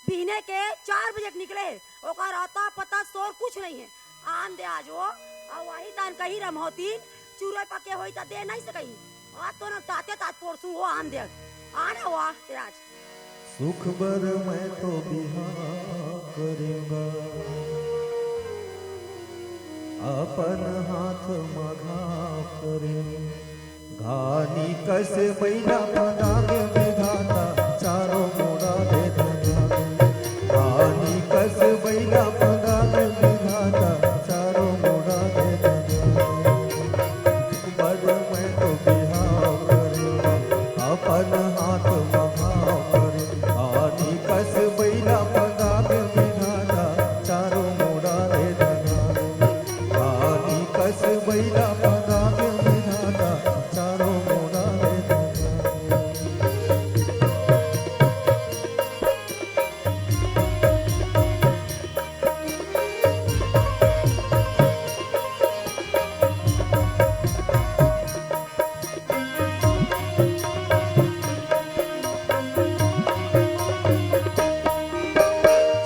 पीने के 4 बजे निकले ओकर आता पता सोर कुछ नहीं है। आन दे आज वो और वही तान कही रमहोती चूरे पके होई त दे नहीं सकई। आज तो न ताते तात पोरसू हो आन दे आने हुआ ते आज सुख बर मैं तो बिहा करेगा अपन हाथ मघा करे घानी कैसे बैला पदागे विधाता चारों मोड़ा दे घानी कैसे बैला पदागे विधाता चारों मोड़ा दे बर मैं तो बिहा करेगा अपन हाथ मघा करे घानी कैसे बैला पदागे विधाता चारों मोड़ा दे घानी कैसे बैला पदागे विधाता चारों मोड़ा दे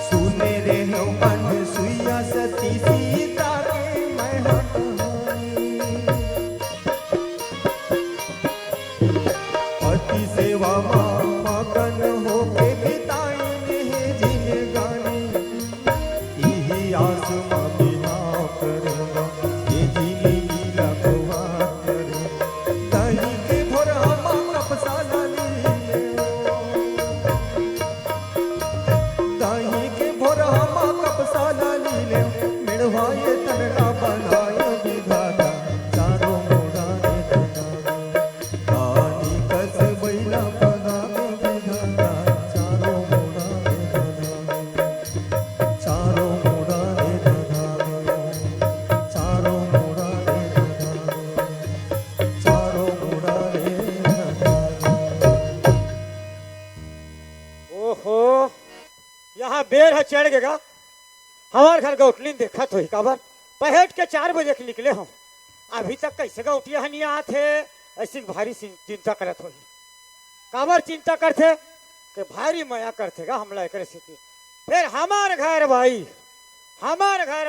सुने रे हो मन सुइया सती सीता के मैं हट पति सेवा मगन होके बिताएंगे जिंदगानी यही आस मां बिना करेगा ये जिंदगी लगवा करे दही के भोर हम कपसाला दाही के भोर हम कपसाला लीले मिड़वाए तनरा बनाए विधाता चारों मोड़ा दे कहानी कस बैला पदा विधाता चारों मोड़ा दे चारों मोड़ा दे चारों मोड़ा दे चारों मोड़ा दे ओहो यहाँ बेर है चढ़ गएगा हमारे घर गौटली देखा तो ही काबर पहट के 4 बजे के निकले हो अभी तक कैसे गौटिया नहीं आते ऐसी भारी चिंता करत हो काबर चिंता करते कि भारी माया करतेगा हमला एक स्थिति फिर हमार घर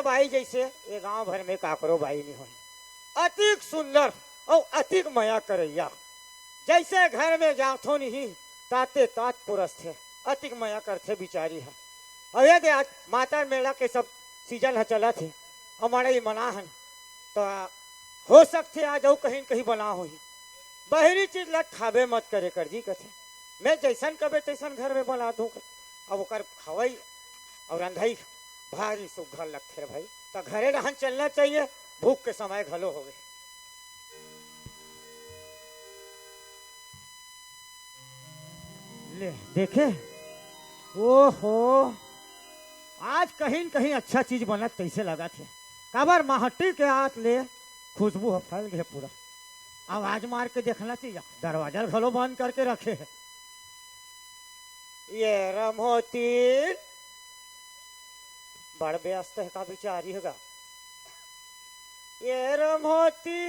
भाई जैसे ये गांव भर में काकरो भाई नहीं हो अतिक सुंदर और अतिक माया करैया जैसे घर में जाथो नहीं ताते तात पुरस थे अतिक माया करते बिचारी है अरे दे आज माता मेला के सब सीजन है चला थे हमारे ही मना है तो हो सकते आज और कहीं कहीं बना हो बहरी चीज लट खाबे मत करे कर जी कथे मैं जैसन कबे तैसन घर में बना दूँ अब ओकर खवाई और रंधाई भारी सुघर लगते रे भाई तो घरे रहन चलना चाहिए भूख के समय घलो हो गए ले देखे ओहो आज कहीं न कहीं अच्छा चीज बनत तैसे लगा थे काबर महट्टी के हाथ ले खुशबू हो फैल गए पूरा आवाज मार के देखना चाहिए दरवाजा घलो बंद करके रखे है ये रमोती बड़ व्यस्त है का बिचारी होगा ये रमोती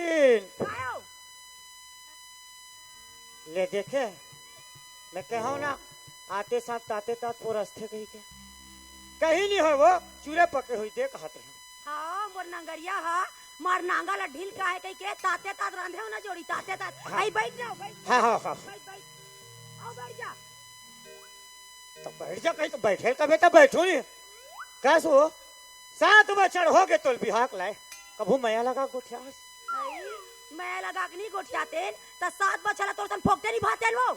ले देखे मैं कहूँ ना आते साथ ताते तात वो रस्ते कही के कहीं नहीं हो वो चूरे पके हुई दे कहते हैं। हाँ मोर नंगरिया हा मार नांगा ला ढील का है कहीं के ताते तात रांधे हो ना जोड़ी ताते तात हाँ। आई बैठ जाओ बैठ हाँ हाँ हाँ बैठ आओ बैठ जा तो बैठ जा कहीं तो बैठे कभी तो बैठो नहीं कैसे हो 7 बछड़ हो गए तोल बिहाक लाए कभू मैया लगा गोठियास आई मैं लगा के नहीं गोठियाते त 7 बछला तोर सन फोकते नहीं भाते वो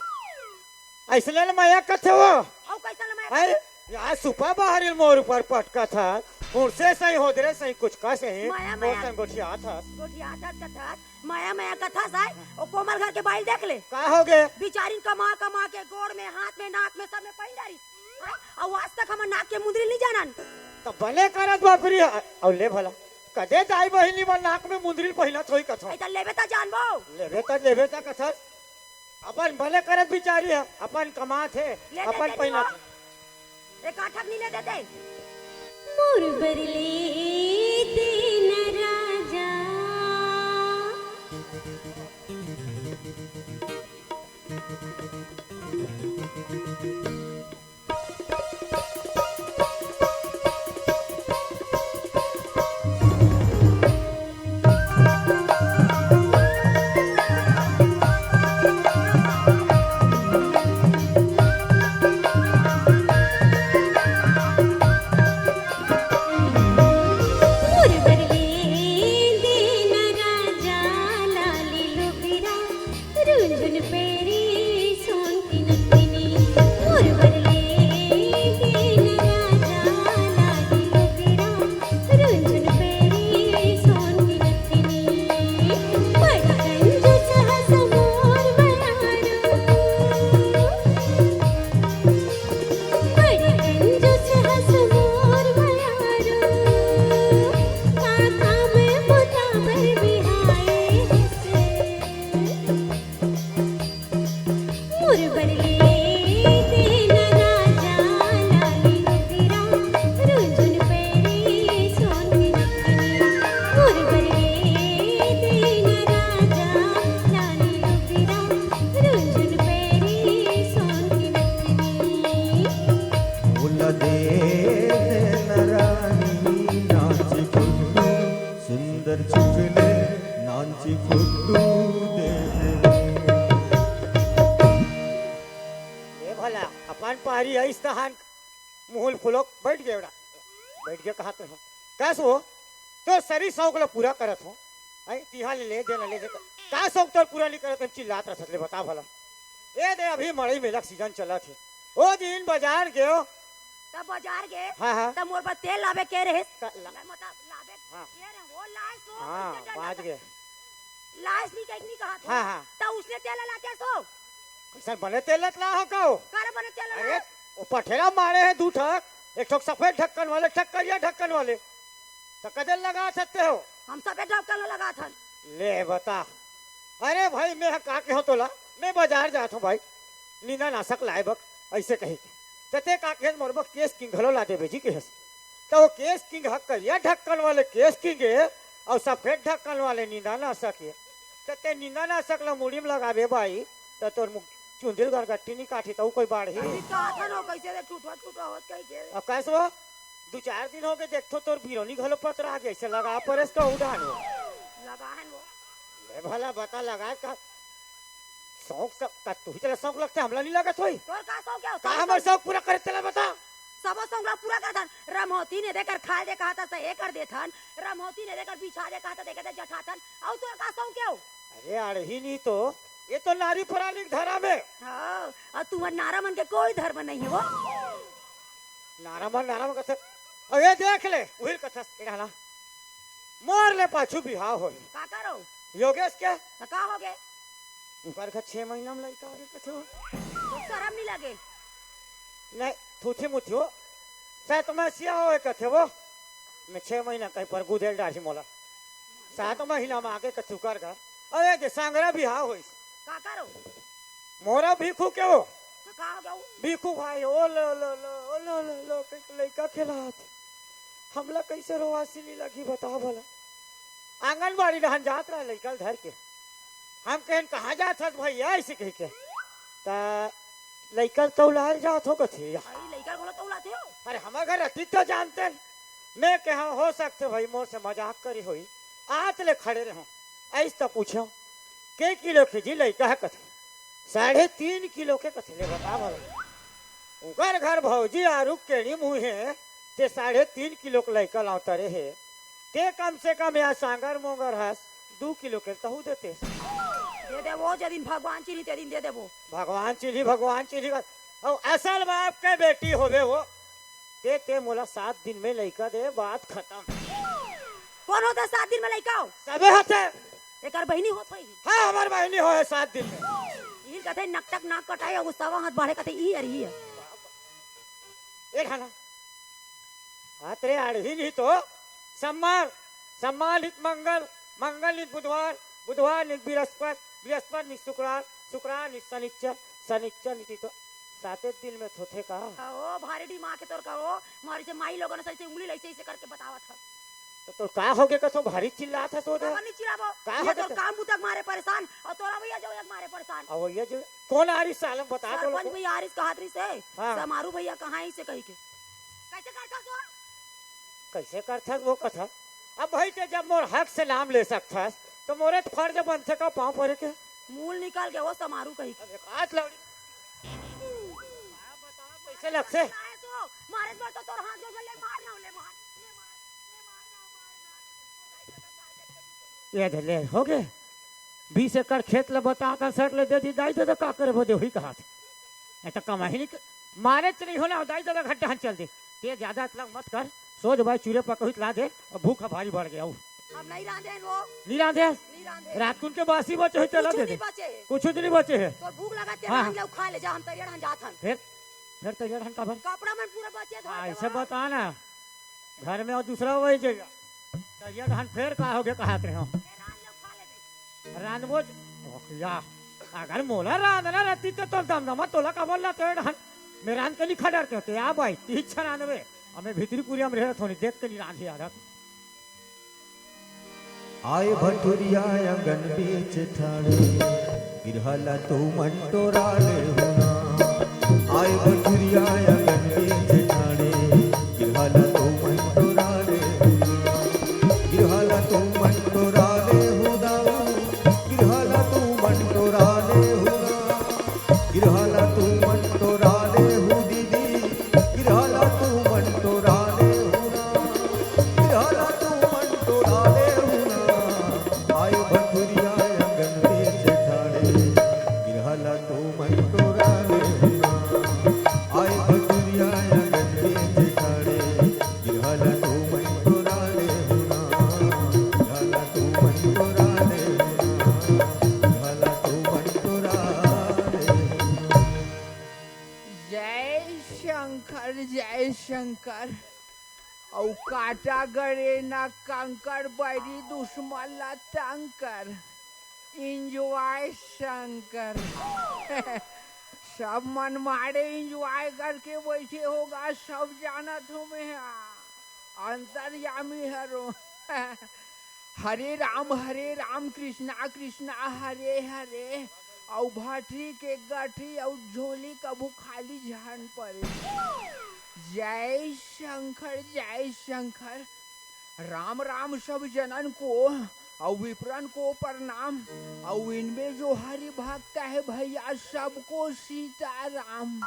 ऐसले मैया कथे वो औ कैसा ल मैं अरे यार सुपा बाहर मोर ऊपर पटका था उनसे सही हो दे सही कुछ का सही माया, मोर माया। सन गोठिया था गोठियाता कथा माया माया कथा साय ओ कोमल घर के बाइल देख ले का हो गए बिचारी कमा कमा के गोड़ में हाथ में नाक में सब में पहिन डारी और आज तक हम नाक के मुंदरी नहीं जानन तो भले करत बापरी और ले भला कदे दाई बहिनी मन नाक में मुंदरी पहिनत होई कथा ऐ त लेबे त जानबो लेवे ता कथा अपन भले करत बिचारी है अपन कमात है ले अपन दे पहिनत एक आठक नहीं ले देते मोर बरले दिन राजा मोर बरले दिन राजा लाली लोबिरा रुंझुन पेरी सोन की नथनी मोर बरले दिन राजा लाली लोबिरा रुंझुन पेरी सोन की नथनी बड़ा कंजूस हस मोर बयारो बड़ी कंजूस हस मोर बयारो काका में बुता पर बिहाए हसे मोर बरले दिन राजा लाली लोबिरा रुंझुन पेरी सोन की नथनी मोर बरले दिन राजा लाली लोबिरा रुंझुन पेरी सोन की नथनी फूल दे नरानी नाची फुट्टू सुंदर चुचले नाची फुट्टू दे ए भला अपन पारी है इस तहान मुहल फुलो बैठ गए बड़ा बैठ गया कहा तो हो कैसे हो तो सरी शौक ला पूरा करत हो आई तिहा ले दे का शौक तो पूरा नहीं करत हम चिल्लात रहत ले बता भला ए दे अभी मड़ई मेला सीजन चला थे ओ दिन बाजार गयो तब बाजार गए हाँ हाँ तब मोर पर तेल लावे के रहे ला- मतलब लावे हाँ। के रहे वो लाश सो हाँ बाज गए लाश नहीं कहीं नहीं कहा था हाँ हाँ तब उसने तेल ला के सो कैसा बने तेलत ला हो कहो करे बने तेल अरे वो पठेरा मारे हैं 2 ठक एक ठोक सफेद ढक्कन वाले ठक करिया ढक्कन वाले तो कदल लगा सकते हो हम सब ढक्कन लगा था ले बता अरे भाई मैं का के हो तोला मैं बाजार जात हूँ भाई नीना नाशक लाए बक ऐसे कही तते का के मोर बक केस किंग घलो ला दे बेजी के हस तो वो केस किंग हक करिया ढक्कन वाले केस किंग है और सफेद ढक्कन वाले नीना नाशक है तते नीना नाशक ला मुड़ी में लगाबे भाई तो तोर मुख चुंदिल गरगट्टी नहीं काटी तो कोई बाढ़ ही अभी कहा था ना कैसे दे टूटा टूटा होत कहीं के अब कैसे हो 2-4 दिन हो गए देखो तोर बिरोनी घलो पतरा गए से लगा परस का उड़ान हो लगा है वो ले भला बता लगा का शौक सब का तू ही चला शौक लगता है हमला नहीं लगत होई तोर का सो क्या का हमर शौक पूरा करे चला बता सबो संगला पूरा कर था रमहोती ने देकर खा दे कहा था तो ये कर देथन रमहोती ने देकर बिछा दे कहा था देकर दे जठाथन और तोर का सो क्या अरे अड़ही नहीं तो ये तो नारी पराली की धरा में हां और तुम्हार नारा मन के कोई धर्म नहीं है वो नारामन कथे अरे देख ले उहिल कथा एडाला मोर ले पाछू बिहाव हो का करो योगेश के तो का हो गए ऊपर का 6 महीना में लड़का आगे कथे हो तो शर्म नहीं लगे नहीं थूथी मुथी हो सात महीना हो कथे वो मैं 6 महीना कहीं पर गुदेल डाढ़ी मोला 7 महीना में आगे कथू कर गा अरे जे सांगरा बिहाव होइस का करो मोरा भीखू के हो तो का हो गया भीखू भाई ओ लो लो लो ओ लो लो लो लड़का खेलात हमला कैसे रोवासी नहीं लगी बताओ भला आंगनबाड़ी रहन जात रहा लड़का धर के हम कहन कहाँ जात हस भैया ऐसे कह के ता लड़का तो लाल जात हो कथे अरे लइका बोलो तो उलाते हो अरे हमारे घर अतीत तो जानते हैं। मैं कहा हो सकते भाई मोर से मजाक करी हुई आत ले खड़े रहो ऐस तो पूछो के किलो खिजी लड़का है कथे 3.5 किलो के कथे ले बता भला उगर घर भौजी आरुक केड़ी मुँह है ते 3.5 किलो के लड़का लाता रहे ते कम से कम या सांगर मोंगर हस 2 किलो के तहु देते दे दे वो जदिन भगवान चिन्ही ते दिन दे दे वो भगवान चिन्ही और असल बाप के बेटी होवे वो ते मोला 7 दिन में लड़का दे बात खत्म। कौन होता 7 दिन में लइका हो सबे होते एकर बहिनी होत होई हाँ हमार बहनी हो है 7 दिन में ई कथे नकटक नाक कटाई और गुस्सा हाथ बढ़े कथे ई अरही है ये खाना आतरे आड़ही नहीं तो सम्मान नित मंगल नित बुधवार नित बृहस्पति नित शुक्रार नित शनिचर नित तो 7 दिन में थोथे का ओ भारी डी माँ के तोर करो मारी से माई लोगन से उंगली ऐसे करके बतावत था तो का हो गया कसो भारी चिल्ला था तो दे नहीं चिल्लाबो का ये हो तो गया काम बुतक मारे परेशान और तोरा भैया जो एक मारे परेशान अब ये जो कौन आ रही सालम बता दो सरपंच भैया आरिस कहातरी से हाँ। समारू भैया कहाँ ही से कही के कैसे करता तू कैसे करता वो कथा अब भाई ते जब मोर हक से नाम ले सकता तो मोरे तो फर्ज बनते का पाँव पड़े के मूल निकाल के वो समारू कही के अब एक हाथ लौड़ी कैसे लग से मारे तो तोर हाथ जो ले मार ना ले मार ये ले हो गए 20 एकड़ खेत ले बता कर सेट ले दे दी दाई दे का करे वो दे हुई कहा नहीं तो कमाही नहीं मारे तो नहीं होना दाई दे घंटे हन चल दे ते ज्यादा इतना मत कर सोच भाई चूरे पकहुत ला दे और भूख भारी बढ़ गया अब नहीं रांधे वो नहीं रांधे नहीं रांधे रात कुन के बासी बचे चला दे दे कुछ नहीं बचे है तो भूख लगा ते हाँ। रांध ले खा ले जा हम तैयार हन जात हन फिर तो जड़ का भर कपड़ा में पूरा बचे था ऐसे बता ना घर में और दूसरा वही जगह तो ये धान फिर का हो गया कहा के हो रानबो या अगर मोला रांधना रहती तो दमदमा तोला का बोल तो धान मैं रांध के लिखा डरते होते आ भाई 396 हमें भीतरी पूरी हम रह थोड़ी देख के नहीं रांधी आदत आय भटुरिया अंगन बीच ठाणे गिरहला तू मंटोराले होना आय भटुरिया अंगन बीच ठाणे गिरहला तू मंटोराले गिरहला तू मंटोराले हुदाऊ गिरहला तू मंटोराले हुदा गिरहला तू मंटोराले हु दीदी गिरहला तू मंटोराले हुदा गिरहला तू मंटोराले आय भटुरिया अंगन बीच ठाणे गिरहला तू मंटोराले आय भटुरिया अंगन बीच ठाणे गिरहला तू मंटोराले गिरहला तू मंटोराले गिरहला तू मंटोराले जय शंकर औ काटा गरे ना कंकर बड़ी दुश्मन ला टंकर इंजॉय शंकर सब मन मारे इंजॉय करके बैठे होगा सब जानत हो मैं अंतर्यामी हरो हरे राम कृष्णा कृष्णा हरे हरे औ भटरी के गठरी और झोली कबू खाली झान पड़े जय शंकर राम सब जनन को और विप्रन को प्रणाम और इनमें जो हरि भक्त है भैया सबको सीताराम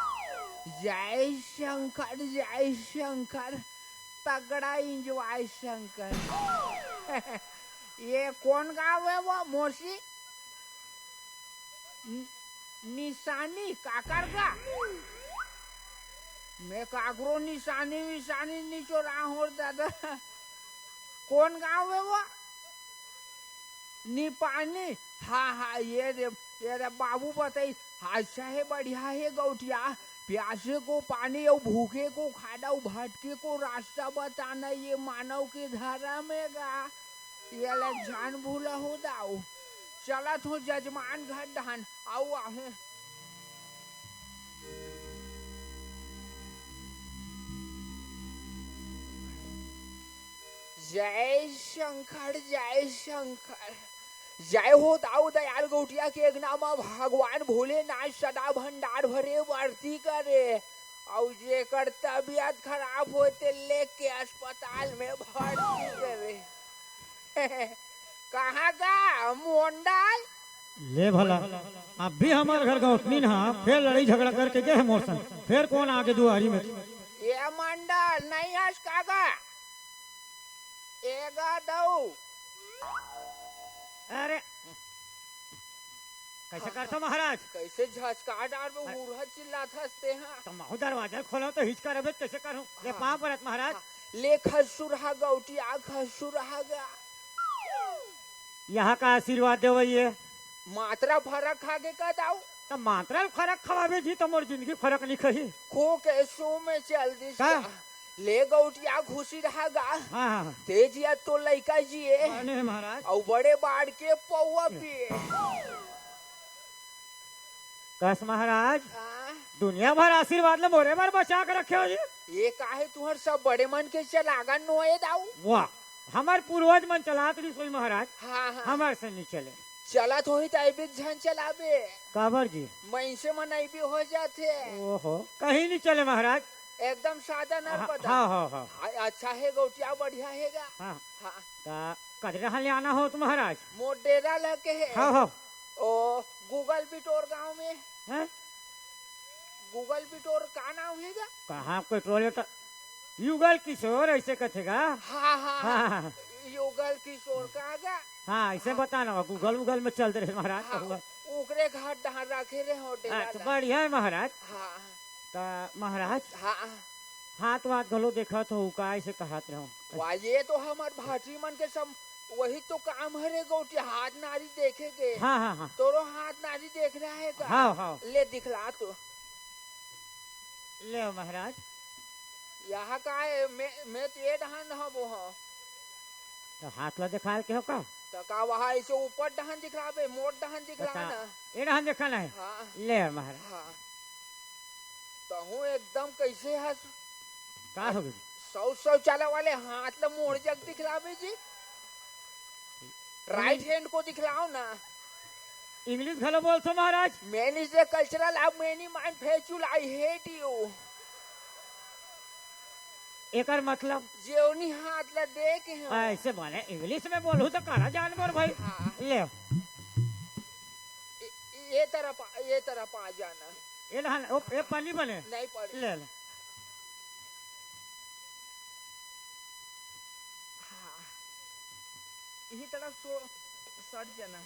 जय शंकर तगड़ा इंजॉय शंकर ये कौन गाँव है वो मोसी निशानी काकर का मैं काकरो निशानी नीचो रहा हूँ दादा कौन गाँव है वो निपानी हाँ ये रे बाबू बताई अच्छा है बढ़िया है गौटिया प्यासे को पानी और भूखे को खाना और भटके को रास्ता बताना ये मानव के धर्म में गा ये ले जान भूला हो दाऊ चला तो जजमान घर धान आओ आहू जय शंकर जय हो दाऊ दयाल गौटिया के एक नामा भगवान भोलेनाथ सदा भंडार भरे वर्ती करे और जेकर तबीयत खराब होते लेके अस्पताल में भर्ती करे। कहाँ का मोंडाल? ले भला अब भी हमारे घर गौतनी ना फिर लड़ाई झगड़ा करके गए मोर संग, फिर कौन आगे दुआरी में? ये मंडल नहीं हस काका एगा दऊ। अरे कैसे करते महाराज? कैसे झचका डाल में उड़हत चिल्लात हंसते हैं। तो माहू दरवाजा खोलो तो हिचका रहे कैसे करूं? ले पाँव परत महाराज। ले खसुरहा गौटिया खसुरहा गा। यहाँ का आशीर्वाद दे ये मात्रा फरक खा के का दाऊ। तो मात्रा फर्क खवाबे जी तो मोर जिंदगी फर्क नहीं कही। खो के सो में चल दिस का? ले गौटिया घुसी रहा गा। हाँ हाँ तेजिया तो लइका जिए अरे महाराज और बड़े बाढ़ के पौवा पिए। कस महाराज आ, दुनिया भर आशीर्वाद ले मोरे बार बचा के रखे हो जी। ये काहे तुहर सब बड़े मन के चलागा नोए दाऊ। वाह हमार पूर्वज मन चलात रही सोई महाराज, हाँ हाँ हमार से नहीं चले। चलत होई त अभी झन चलाबे काबर जी? मैसे मन भी हो जाते। ओहो कहीं नहीं चले महाराज। एकदम सादा नर हाँ पता। हाँ हाँ हाँ हाँ, अच्छा है गौटिया बढ़िया हैगा। हाँ हाँ ता कजरा ले आना हो तो महाराज। मोर डेरा लगे है। हाँ हाँ ओ गूगल बिटोर गांव में। हैं? गूगल बिटोर का नाम हैगा? कहाँ पेट्रोल तो युगल किशोर ऐसे कथेगा। हाँ हाँ हाँ हाँ हाँ युगल किशोर का हाँ ऐसे बताना गूगल वूगल में चलते रहे महाराज। हाँ, ओकरे घर डहार रखे रहे हो डेरा अच्छा ला। बढ़िया है महाराज। हाँ ता महाराज हाँ हाथ वाथ गलो देखा तो का ऐसे कहत रहो। वाह ये तो हमार भाटी मन के सब वही तो काम है रे गौटिया हाथ नारी देखेगे। हाँ हाँ हाँ तोरो हाथ नारी देख रहा है का? हाँ हाँ ले दिखला तो। ले महाराज। यहाँ का है मैं तो ये डहान हबो हाँ। तो हाथ ला दिखा के हो का? तो का वहाँ ऐसे ऊपर डहान दिखलाबे मोट डहान दिखला अच्छा ना। ये रहा देखा नहीं। हाँ ले महाराज हाँ तो हूँ एकदम कैसे हंस का हो गई? शौचालय वाले हाथ ला मोड़ जग दिखलाबे जी। राइट हैंड को दिखलाओ ना। इंग्लिश घलो बोलते महाराज। मैन इज द कल्चरल अब मैनी माइंड फेचुल आई हेट यू। एकर मतलब जेवनी हाथ ला देख ऐसे बोले इंग्लिश में बोलू तो करा जानवर भाई। हाँ। ले ये तरफ आ जाना ये लहन ओ ये पानी बने नहीं पड़े। ले ले हाँ इसी तरफ सर जाना।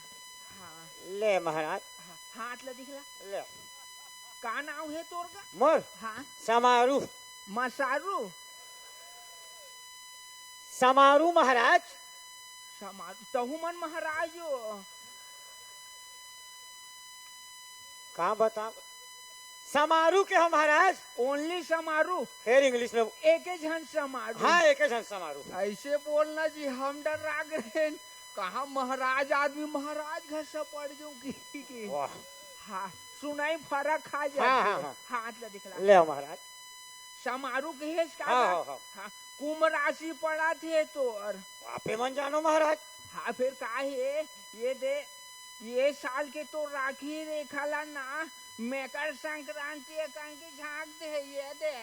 हाँ ले महाराज। हाँ हाथ ला दिखला। ले का नाम है तोर का? मोर हाँ समारू मसारू समारू महाराज। समारू तहु मन महाराजो। कहाँ बता समारू के हो महाराज। ओनली समारू फिर इंग्लिश में एक जन समारू। हाँ एक जन समारू। ऐसे बोलना जी हम डर राग रहे कहा महाराज आदमी महाराज घर से पड़ जाऊं की। वाह हाँ सुनाई फर्क खा जाए। हाँ, हाँ, हाँ। हाथ ला दिखला। ले महाराज। समारू के हेस का? हाँ, हाँ, हाँ। हाँ कुंभ राशि पड़ा थे तो और आपे मन जानो महाराज। हाँ फिर का है ये दे ये साल के तो राखी रेखाला ना मकर संक्रांति के झांक दे ये दे।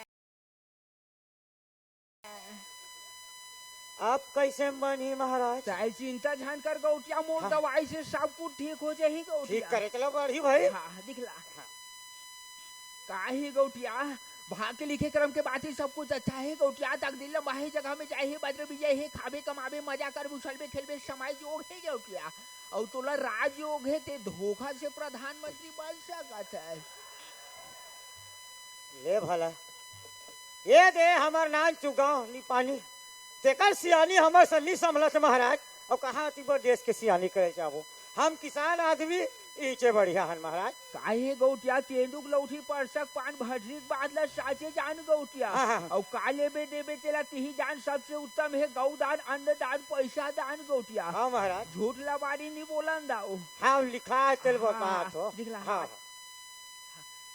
आप कैसे बनी महाराज? चाहे चिंता झन कर गौटिया मोर हाँ। दवाई से सब कुछ ठीक हो जाही गौटिया। ठीक करे चलो बढ़ी भाई। हाँ दिखला। काहे गौटिया भाग के लिखे क्रम के बात ही सब कुछ अच्छा है गौटिया। तक दिल बाही जगह में जाए बद्र विजय है खाबे कमाबे मजा कर उछलबे खेलबे समय योग है गौटिया। और तोला राज योग है ते धोखा से प्रधानमंत्री बन सकत है। ले भला ये दे हमार नान चुगाव नी पानी तेकर सियानी हमर सन्नी संभलत महाराज। और कहाँ तीबर देश के सियानी करे चाहो हम किसान आदमी इचे बढ़िया हन महाराज। काहे गौटिया तेंदुक लौठी परसक पान भटरी बादला साचे जान गौटिया। हाँ, हाँ। और काले बे देबे तेला तिही जान सबसे उत्तम है गौ दान अन्न दान पैसा दान गौटिया। हाँ महाराज। झूठ लबारी नहीं बोलन दाऊ। हाँ लिखा है तेल हाँ, बात हो। दिखला, हाँ हाँ।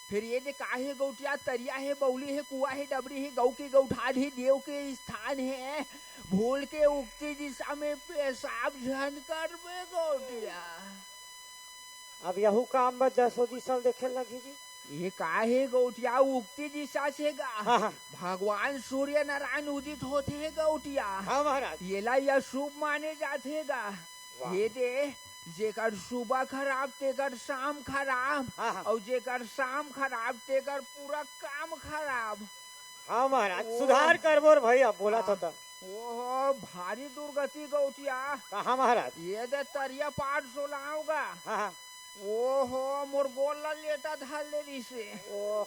फिर ये दे काहे गौटिया तरिया है बौली है कुआ है डबरी है गौ के गौठान है देव के स्थान है भूल के उगती दिशा में पेशाब झन करबे गौटिया। अब यहू काम में 10 दिशा देखे लगी जी। ये काहे गौटिया उगती दिशा से गा हाँ हाँ भगवान सूर्य नारायण उदित होते हैं गौटिया हाँ महाराज ये ला यह शुभ माने जाते गा वाह। ये दे जेकर सुबह खराब तेकर शाम खराब हाँ हाँ और जेकर शाम खराब तेकर पूरा काम खराब हाँ महाराज ओ। सुधार कर बोर भैया बोला था ओहो भारी दुर्गति गौटिया कहाँ महाराज ये दे तरिया पार सोलाऊंगा हाँ हाँ ओहो मोर गोल लेटा धाल ले से ओ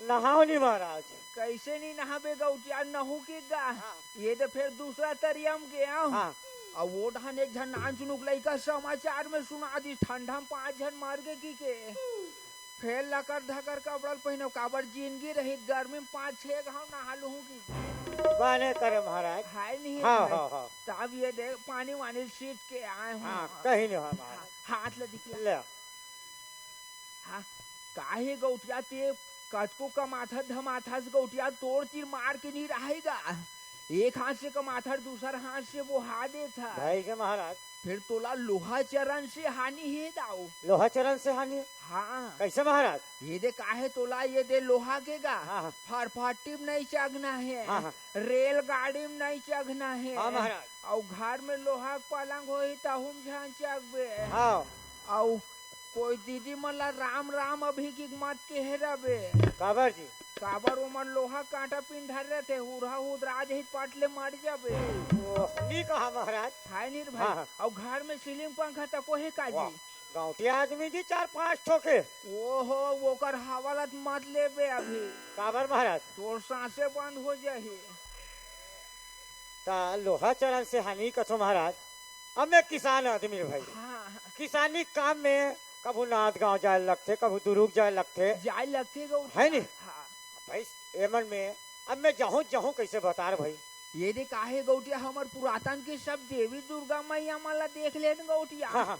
नहाओ नहीं महाराज कैसे नहीं नहाबे गौटिया नहू की गा हाँ ये तो फिर दूसरा तरियम गया हाँ और वो ढान एक झन नाच नुकलई का समाचार में सुना दी ठंडा में 5 जन मार गए की के फिर लकर धकर कपड़ल पहनो काबर जिंदगी रही गर्मी में 5-6 घाव नहा लूँ की बने करे महाराज हाय नहीं हाँ है हाँ हाँ तब ये देख पानी वानी सीट के आए हूँ हाँ कहीं नहीं है महाराज हाथ ले दिखला ले हाँ काहे गौटिया ते कटको कमाथा धमाथा से गौटिया तोड़ तीर मार के नहीं रहेगा एक हाथ से कमाथा दूसरा हाथ से वो हा देता भाई के महाराज फिर तोला लोहा चरण से हानि है दाऊ लोहा चरण से हानि हाँ कैसे महाराज ये दे काहे तोला ये दे लोहा के गा हाँ हाँ फरफटी में नहीं चगना है हाँ हाँ रेलगाड़ी में नहीं चगना है हाँ महाराज और घर में लोहा के पलंग हो तहुम झान चगबे हाँ और कोई दीदी मला राम राम अभी की मत के हेरबे काबर जी काबर उमन लोहा कांटा पिंढर रहते हुरा हुदराज ही पटले मर जाबे ओ नहीं कहा महाराज हाय नीर हाँ, भाई और घर में सीलिंग पंखा तको है वाह काजी गाँवटिया आदमी जी 4-5 ठोके ओहो वोकर हवालत मत लेबे अभी काबर महाराज तोर सांसे बंद हो जाही ता लोहा चरण से हानि कथो महाराज अब मैं किसान आदमी भाई हाँ किसानी काम में कभू नाथ गांव जाए लगते कभू दुरुक जाए लगते जाय लगते गौ है नी? हाँ भाई एमन में अब मैं जाऊँ जाऊँ कैसे बता रहे भाई ये दे काहे गौटिया हमर पुरातन के सब देवी दुर्गा मैया माला देख लेन गौटिया हाँ हाँ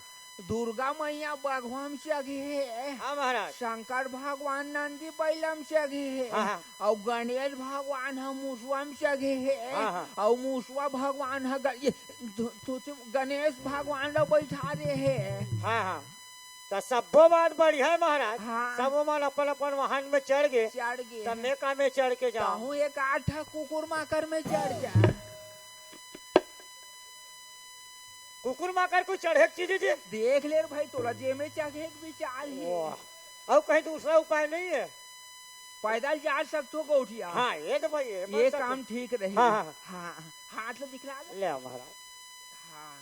दुर्गा मैया बागवान चगे है हाँ महाराज शंकर भगवान नंदी बैलम चगे हाँ, है हाँ। और गणेश भगवान हम मुसवा में चगे है हाँ, हाँ। और मुसवा भगवान है गणेश भगवान ला बैठा दे है हाँ हाँ तो सबो बात बढ़िया है महाराज हाँ। सब मन अपन अपन वाहन में चढ़ गए चढ़ गए तब मैं का में चढ़ के जाऊँ ताहू एक 8 कुकुर माकर में चढ़ जा कुकुर माकर कोई चढ़े की चीज जी देख ले रे भाई तोला जे में चढ़े के विचार है वाह अब कहीं दूसरा उपाय नहीं है पैदल जा सकतो गौठिया हाँ ये तो भाई ये काम ठीक रही हाँ, हाँ, हाँ हाथ ले दिखला ले ले आओ महाराज हाँ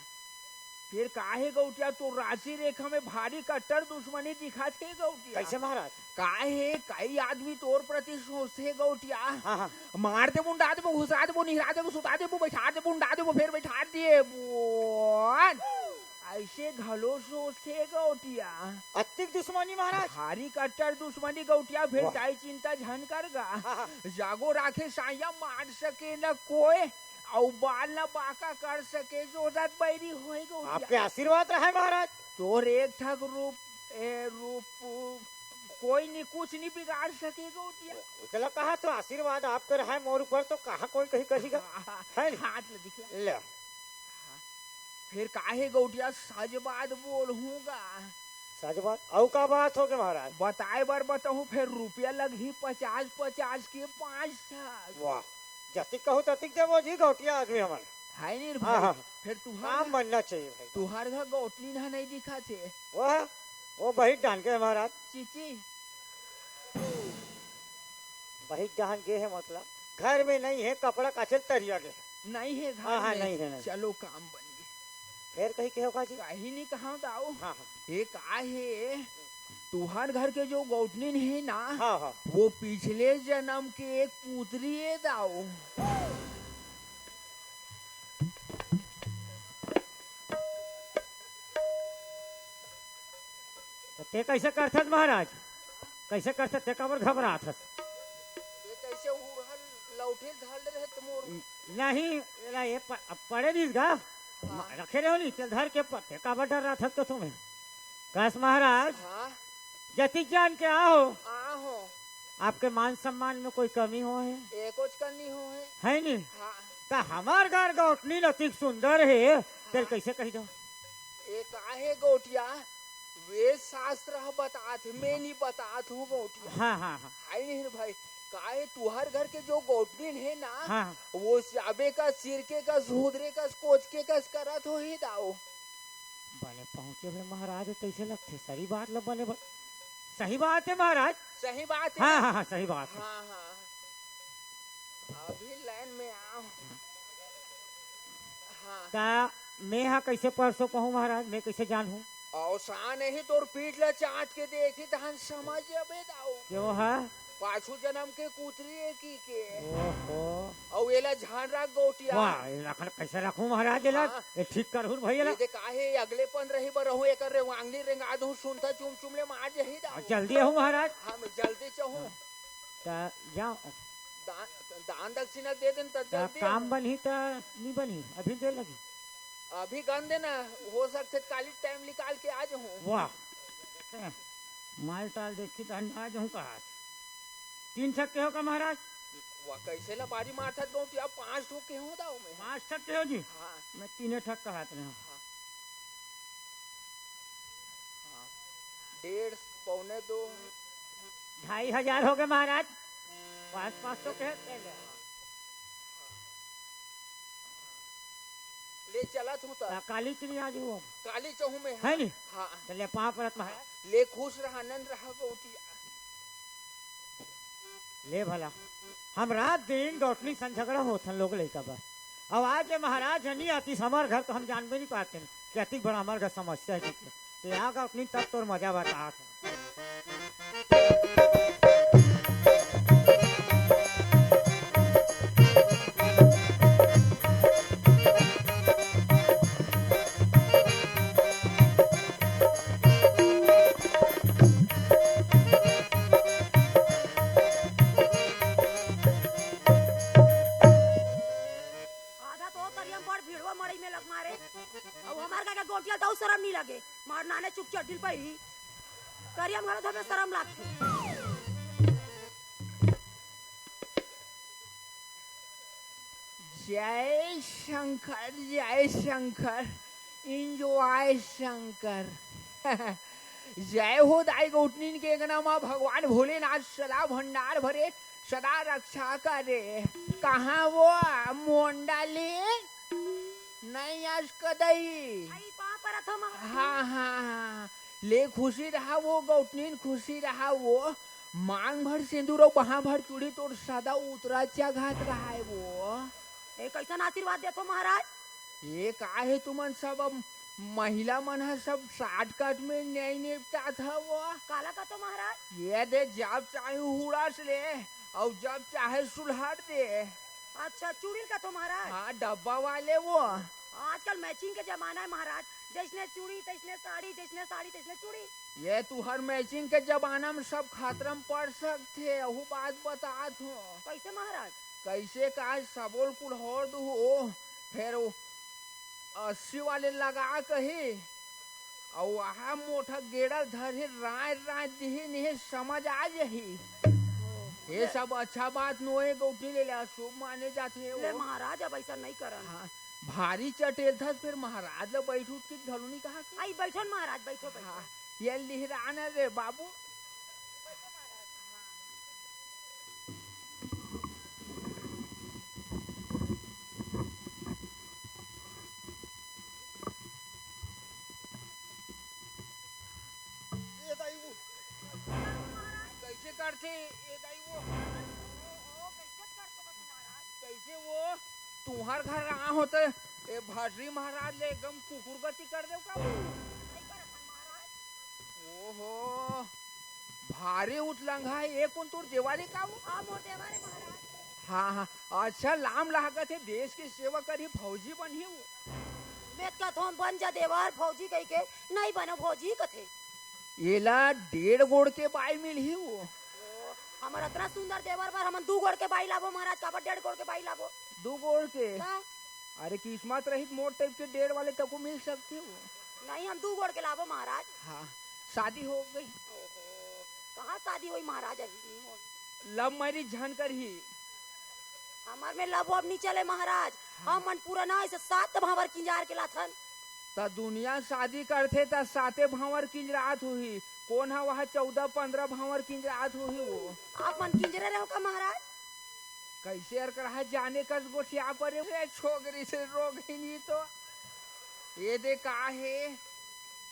फिर काहे गौटिया तो राशि रेखा में भारी कट्टर दुश्मनी दिखा थे गौटिया कैसे महाराज काहे कई आदमी तोर प्रति सोचते गौटिया हाँ हाँ मार दे बुंडा दे घुसा दे निहरा दे सुता दे बैठा दे बुंडा दे फिर बैठा दिए बोन ऐसे घलो सोचते गौटिया अतिक दुश्मनी महाराज भारी कट्टर दुश्मनी गौटिया फिर वाह। काई चिंता झन कर गा हाँ, हाँ। जागो राखे साया मार सके न कोई और बाल न बाका कर सके जोरत बैरी होए गौटिया आपके आशीर्वाद रहे महाराज तोर एक ठग रूप कोई नहीं कुछ नहीं बिगाड़ सके गौटिया चलो कहा तो आशीर्वाद आपके रहे मोर ऊपर तो कहा कोई कहीं कहेगा है नी? हाथ ले दिखला ले फिर काहे गौटिया सजबाद बोलूंगा सच बात औ का बात हो गए महाराज बताए बार बताऊं फिर रुपया लगी 50-50 के 5 ठग वाह जतिक कहूँ ततिक जब वो जी घोटिया आदमी हमारे है नहीं रे हाँ, हाँ। भाई फिर काम बनना चाहिए भाई तुहार घर गौटली ना नहीं दिखा थे वो बही डान के है महाराज चीची बही डान के है मतलब घर में नहीं है कपड़ा काचल तरिया के नहीं है घर हाँ, हाँ, में नहीं है, नहीं। चलो काम बन गए फिर कहीं के होगा जी कहीं नहीं कहा दाओ हाँ ये काहे तुहार घर के जो गौटनी है ना हाँ हाँ वो पिछले जन्म के एक पुत्री है दाओ तो ते कैसे करथस महाराज कैसे करथस ते काबर घबरात हस ये कैसे उड़हल लौटे धल रहे तुम नहीं ये पड़े नहीं गा रखे रहो नहीं तेल धर के ते काबर डर रहा था तो तुम्हें कस महाराज हाँ जतिक जान के आओ आहो आपके मान सम्मान में कोई कमी हो है एकोच करनी हो है है नहीं हाँ तो हमार घर गौटनी नतिक सुंदर है तेल कैसे कही दो ये काहे गौटिया वे शास्त्र ह बतात मैं नहीं बतात हूँ गौटिया। हाँ हाँ हाँ हाय नहीं रे भाई, काहे तुहर घर के जो गौटनीन है ना, हाँ। वो साबे का सिरके का सुधरे का कोचके का करत हो ही दाओ। बने पहुँचे भाई महाराज, कैसे लगते सही बात लो बने सही बात है महाराज। सही बात है। हाँ हाँ हाँ सही बात है। हाँ हाँ, अभी लाइन में आओ। हाँ ता मैं हाँ कैसे परसों कहूँ महाराज, मैं कैसे जानूँ? और सा नहीं तोर पीठ ला चाट के देखी तहन समझ अबे दाओ। क्यों है? पाछू जन्म के कुतरी है की ओहो और एला झान रख गौटिया। वाह, ये रखन कैसे रखूं महाराज? ये हाँ। ये ठीक करूँ भैया ये दे काहे अगले पन रही बरहु एकर रे वांगली रेंगा दू सुनता चुम चुमले मार जही दाओ। जल्दी आहूँ महाराज। हम जल्दी चाहूं। ता जाओ दान दक्षिणा दे देन त ता जल्दी काम बनी ता नहीं बनी अभी देर लगी। अभी गन देना हो सकते काली टाइम निकाल के आ जाऊं। वाह माल टाल देखी तो आज हूँ कहा 3 छक्के हो का महाराज? वाह कैसे ला बारी मारता गौटिया 5 ठोके हो दाओ में। 5 छक्के हो जी? हाँ मैं 3 ठक का हाथ में हूँ। हाँ हाँ 1.5 पौने 2 2,500 हो गए महाराज। 500 के ले ले। ले चला तू ता त काली चली आज वो काली चहू में। है नी? हाँ चलिए 5 परत महाराज। ले खुश रहा आनंद रहा गौटिया। ले भला हम रात दिन गौटनी सन झगड़ा होथन लोग लड़का बस। अब आज ये महाराज नहीं आती हमारे घर तो हम जान भी नहीं पाते कि अति बड़ा हमारे घर समस्या है। तो यहाँ का अपनी तब तो मजा बता। आधा तो करियम पर भिड़वा मड़ई में लग मारे। अब हमार का गोटिया तो शर्म नहीं लगे मारना ने चुप चटिल पे ही करियम घर तो हमें शर्म लागती। जय शंकर इंजॉय शंकर। जय हो दाई गौटनीन के गनमा भगवान भोलेनाथ सदा भंडार भरे सदा रक्षा करे। कहाँ वो मोंडाली नहीं आज कदई। आई पा परत हम हाँ हाँ हाँ ले खुशी रहा वो गौटनीन खुशी रहा वो मांग भर सिंदूर और वहाँ भर चूड़ी तोड़ सदा उतराच्या घात रहा है वो। एक कैसा आशीर्वाद देतो महाराज। ये काहे तुमन सब अब महिला मन है सब शॉर्टकट में नहीं निपटा था वो। काला का तो महाराज ये दे जब चाहे हुड़ास ले और जब चाहे सुलहट दे। अच्छा चूड़िल का तो महाराज। हाँ डब्बा वाले वो। आजकल मैचिंग के जमाना है महाराज। जैसने चूड़ी तैसने साड़ी जैसने साड़ी तैसने चूड़ी। ये तू हर मैचिंग के जमाना में सब खतरा में पड़ सकते अहू बात बता तू। कैसे महाराज? कैसे काज सबोल कुल्होर दू हो फिर 80 वाले लगा कही और वहाँ मोटा गेड़ा धरे राय राय दिही नहीं समझ आ जही। ये सब अच्छा बात नोए गौटी ले ला शुभ माने जाते हैं ले वो। महाराज अब ऐसा नहीं करन। हाँ भारी चटेल था फिर महाराज ले बैठ उठ के धलुनी कहा कि आई बैठो न महाराज बैठो बैठो। हाँ ये लिहराना रे बाबू। ये दाई वो कैसे करते ये दाई वो कैसे वो तुम्हार घर रहा होते ए भाटरी महाराज ले एकदम कुकुर गति कर दे का वो। ओहो भारी उठलंगा है एक उन तोर देवाली का वो। आ मोटे हमारे महाराज। हाँ हाँ अच्छा लाम लागत है देश की सेवा करी फौजी बनी वो। वेद का थोम बन जा देवार फौजी कह के नहीं बनो फौजी कथे। येला 1.5 गोड़ के बाई मिली वो। हमारा इतना सुंदर देवर पर हम 2 गोड़ के बाई लाबो महाराज का 1.5 गोड़ के बाई लाबो। 2 गोड़ के का? अरे किस्मत रहित मोट टाइप के 1.5 वाले तक को मिल सकते हो। नहीं हम 2 गोड़ के लाबो महाराज। हाँ शादी हो गई। कहाँ शादी हुई महाराज अभी नहीं हो। लव मैरिज जानकर ही हमार में लबो अब नहीं चले महाराज। हम मन पूरा ना ऐसे 7 भावर किंजार के लाथन। त दुनिया शादी करथे त साते भावर किंजरात हुई। कौन है वह 14-15 भावर किंजरात हुई वो। आप मन किंजरे रहो का महाराज? कैसे अर रहा जाने कस गोठिया पर छोकरी से रोग ही नहीं तो ये दे का है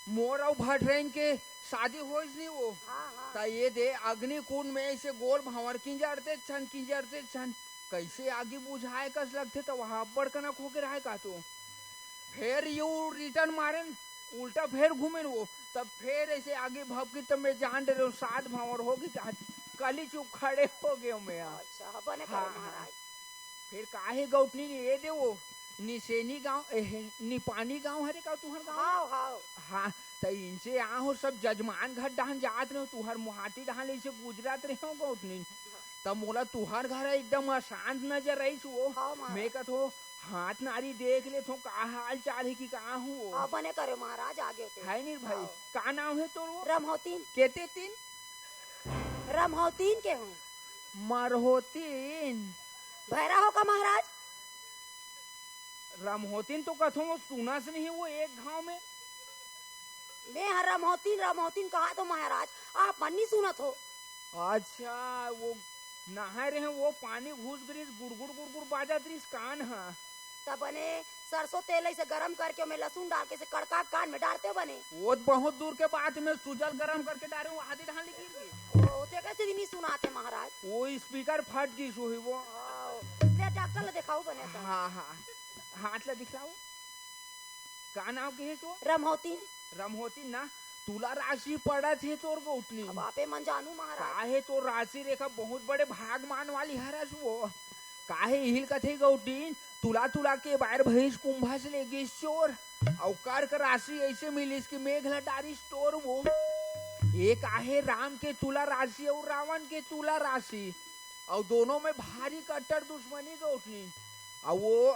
मोर और भटरेन के शादी होइस नहीं वो। हाँ हाँ ता ये दे अग्नि कुंड में ऐसे गोल भंवर किंजरते छन कैसे आगे बुझाए कस लगते तो वहां अब्बड़ कनक होके रहे का तो फिर यू रिटर्न मारेन उल्टा फिर घूमेन वो तब फिर ऐसे आगे भपकी तब मैं जान दे रहा हूँ 7 भंवर होगी कली चुप खड़े हो गए मैं। अच्छा बने हाँ, करो महाराज। फिर काहे गौटनी ने ये दे वो निसेनी गांव निपानी गांव हरे का तुहर गांव। हाओ हाओ हाँ तो इनसे आहो सब जजमान घर डहन जात रहे तुहर मुहाटी डहन से गुजरात रहे हो गौटनी तब मोला तुहर घर एकदम अशांत नजर रही वो। हाँ महाराज। मैं कथो हाथ नारी देख ले तो का हाल चाल है कि कहाँ हूँ हाँ बने करो महाराज आगे होते। है नहीं भाई का नाम है तोर वो रमहोतीन केते तीन रमहोतीन के हूँ। मरहोतीन भैरा हो का महाराज? रमहोतीन तो कथो वो सुना से नहीं वो एक गांव में। मैं हर रमहोतीन कहा तो महाराज आप मन नहीं सुनत हो। अच्छा वो नहा रहे वो पानी घुस गिरिस गुड़गुड़ बाजत रही कान है तब बने सरसों तेल ऐसे गरम करके में लहसुन डाल के से कड़का कान में डालते बने। वो बहुत दूर के बाद में सुजल गरम करके डाले वो आधी ढाल गिर गई। होते कैसे भी नहीं सुनाते महाराज। वो स्पीकर फट गई सो ही वो। आओ, ले डॉक्टर ले दिखाओ बने तो। हाँ हाँ हाथ ला दिखलाओ का नाम के है तो रमहोतीन। रमहोती ना तुला राशि पड़ा थे तोर को उठनी अब आपे मन जानू महाराज। काहे तो राशि रेखा बहुत बड़े भागमान वाली हरस वो काहे हिल कथे गौटीन तुला के बाहर भैंस कुंभा से ले गई चोर औकार का राशि ऐसे मिलिस कि मेघला डारी स्टोर वो एक आहे राम के तुला राशि और रावण के तुला राशि और दोनों में भारी कट्टर दुश्मनी गौटनी और वो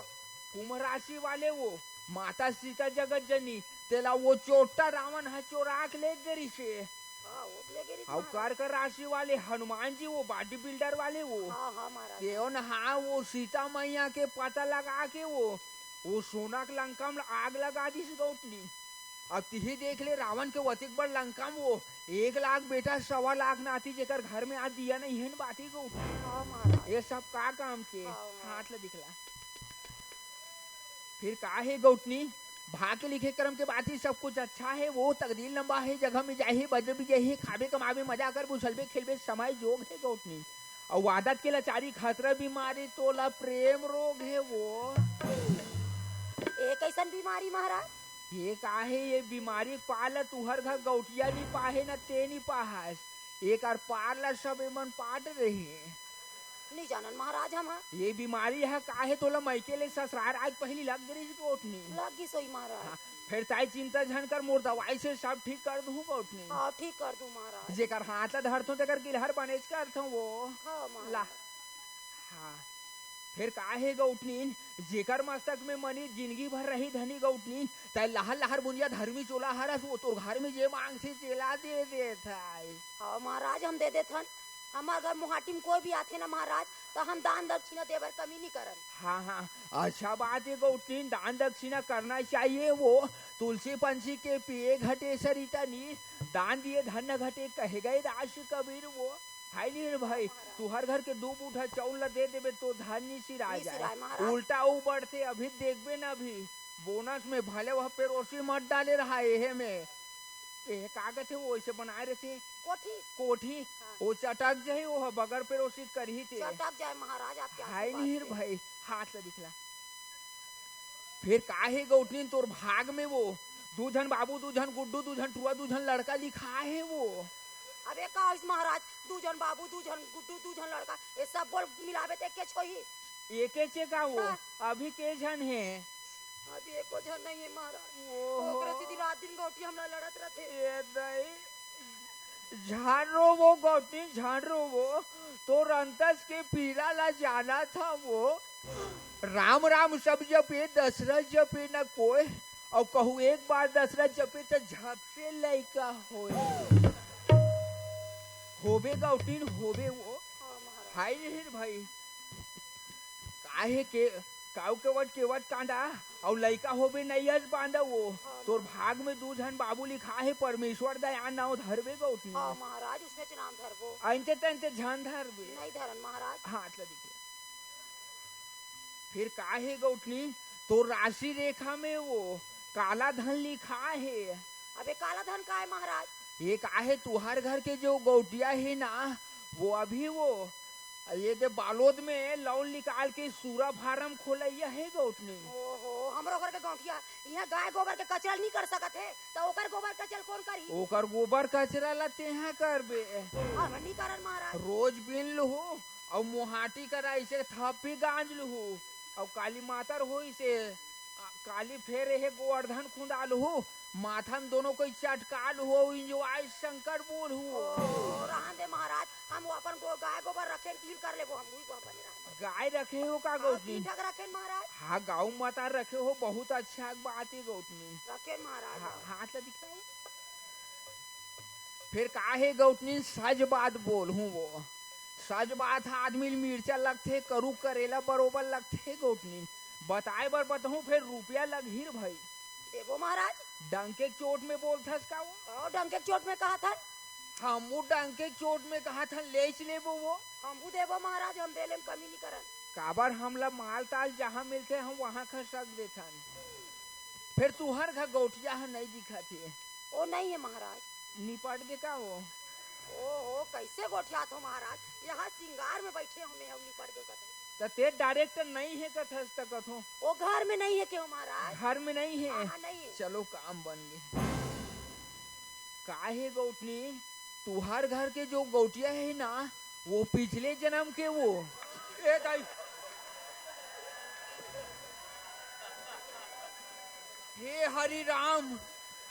कुंभ राशि वाले वो माता सीता जगत जनी तेला वो चोटा रावण है चोराक ले गरी से हाँ, वो ले गिरी और कर कर राशि वाले हनुमान जी वो बॉडी बिल्डर वाले वो हाँ हाँ महाराज। देवन हाँ वो सीता मैया के पता लगा के वो सोना के लंका में आग लगा दी गौटनी। अब तिही देख ले रावण के वतिक बड़ लंका में वो 1 लाख बेटा 1.25 लाख नाती जेकर घर में आज दिया नहीं है बाती गौटनी। हाँ महाराज। ये सब का काम के हाँ। हाथ ला दिखला फिर का है गौटनी भाग के लिखे कर्म के बात ही सब कुछ अच्छा है वो तकदीर लंबा है जगह में जाए बजर भी जाए खाबे कमाबे मजा कर बुझलबे खेलबे समय जोग है गौटनी और वादत के लाचारी खतरा बीमारी तोला प्रेम रोग है वो। एक ऐसा बीमारी महाराज। ये काहे ये बीमारी पाल तुहर घर गौटिया नहीं पाहे न ते नहीं पाहस एक आर पार सब मन पाट रही है नहीं जानन महाराज हम। ये बीमारी है काहे तोला मैके ले ससुराल आज पहली लग गई गौटनी लगी सोई महाराज। फिर ताई चिंता झन कर मोर दवाई से सब ठीक कर दूं गौटनी हाँ ठीक कर दूं महाराज। जेकर हाथ ला धरथो तेकर गिलहर बनेज करथो वो हाँ ला महाराज। हाँ फिर काहे गौटनीन जेकर मस्तक में मनी जिंदगी भर रही धनी गौटनीन तय लहर लहर बुनिया धर्मी चोला हरस वो तो घर में जे मांग से चेला दे देता है। हाँ महाराज हम दे देथन। हमारे घर मुहाटी में कोई भी आते ना महाराज तो हम दान दक्षिणा देवर कमी नहीं करन। हाँ हाँ अच्छा बात है गौटनीन दान दक्षिणा करना चाहिए वो तुलसी पंछी के पिए घटे सरिता नीर दान दिए धन घटे कहे गए दास कबीर वो है नहीं रे भाई तू हर घर के 2 बूढ़ा चाउल दे देबे तो धान नहीं सिरा नहीं सिराए जाए महाराज। उल्टा ऊ बढ़ते अभी देखबे ना अभी बोनस में भले वह पेरोसी मत डाले रहा है में ये कागज है वो ऐसे बनाए रहे थे कोठी कोठी हाँ। वो चटक जाए वो बगर पेरोसी कर ही थे चटक जाए महाराज आपके है आशीर्वाद नहीं रे से। भाई हाथ ला दिखला फिर काहे गौटनी तोर भाग में वो 2 जन बाबू 2 जन गुड्डू 2 जन टुआ 2 जन लड़का लिखा है वो अबे का इस महाराज 2 जन बाबू 2 जन गुड्डू 2 जन लड़का ये सब बोल मिलावे ते के छोही। एक चे का वो हाँ। अभी के जन है अभी एको जन नहीं है महाराज। ओहो। ओकरे सीधी रात दिन गोटी हमरा लड़त रहते। ये दई झाड़ो वो गौटी झाड़ो वो तो रंतस के पीरा ला जाना था वो राम राम सब जपे दशरथ जपे न कोई और कहू एक बार दशरथ जपे तो झप से लइका होबे गौटीन होबे वो हाँ महाराज। हाय रे भाई काहे के काऊ केवट कांदा और लइका होबे नैयस बांधा वो तोर भाग में दू झन बाबू लिखा है परमेश्वर दया नाव धरबे गौतनी हाँ महाराज उसने नाम धरबो अंते तंते झन धरबे नहीं धरन महाराज। हाँ तो देखिए फिर काहे गौतनी तो राशि रेखा में वो काला धन लिखा है। अबे काला धन का है महाराज? ये काहे तुहार घर के जो गौटिया है ना वो अभी वो ये दे बालोद में लोन निकाल के सूरा फार्म खोलैया है गौतनी। ओहो हमरो घर के गौठिया यहाँ गाय गोबर के कचरा नहीं कर सकत है तो ओकर गोबर कचरा कौन करी? ओकर गोबर कचरा ला तेहा करबे हम नहीं करन महाराज। रोज बिन लहू और मुहाटी करा इसे थप्पी गांज लहू और काली मातर हो इसे काली फेर है गोवर्धन खुंदा लहू माथा में दोनों को चटका लहू इंजॉय शंकर बोल हूँ। रहन दे महाराज हम अपन गाय गोबर रखे पील कर लेबो हम वही बने रहन। गाय रखे हो का गौतनी? ठीक रखे महाराज। हाँ गाँव माता रखे हो बहुत अच्छा बात है गौतनी। रखे महाराज। हाथ ला दिखाओ। फिर काहे गौतनी सच बात बोल हूँ वो सच बात है आदमी मिर्चा लगते करू करेला बरोबर लगते गौतनी बताए बर बताऊँ फिर रुपया लग ही भाई देबो महाराज। डंके चोट में बोलथस का वो डंके चोट में कहा था हमू डंके चोट में कहा था ले लेबो वो हमू देबो महाराज हम देले में कमी नहीं करन। काबर हमला माल ताल जहाँ मिलते हम वहाँ खसक देथन। फिर तुहर घर गौटिया नहीं दिखत है? ओ नहीं है महाराज। निपट दे का वो? ओहो कैसे गोठिया तो महाराज यहाँ सिंगार में बैठे हमें हम निपट दे कथे तो ते डायरेक्टर नहीं है कथस तक कथो वो घर में नहीं है क्यों महाराज? घर में नहीं है। हाँ, नहीं है। चलो काम बन गए। काहे गौतनी तुहार घर के जो गौटिया है ना वो पिछले जन्म के वो ए दाई हे हरि राम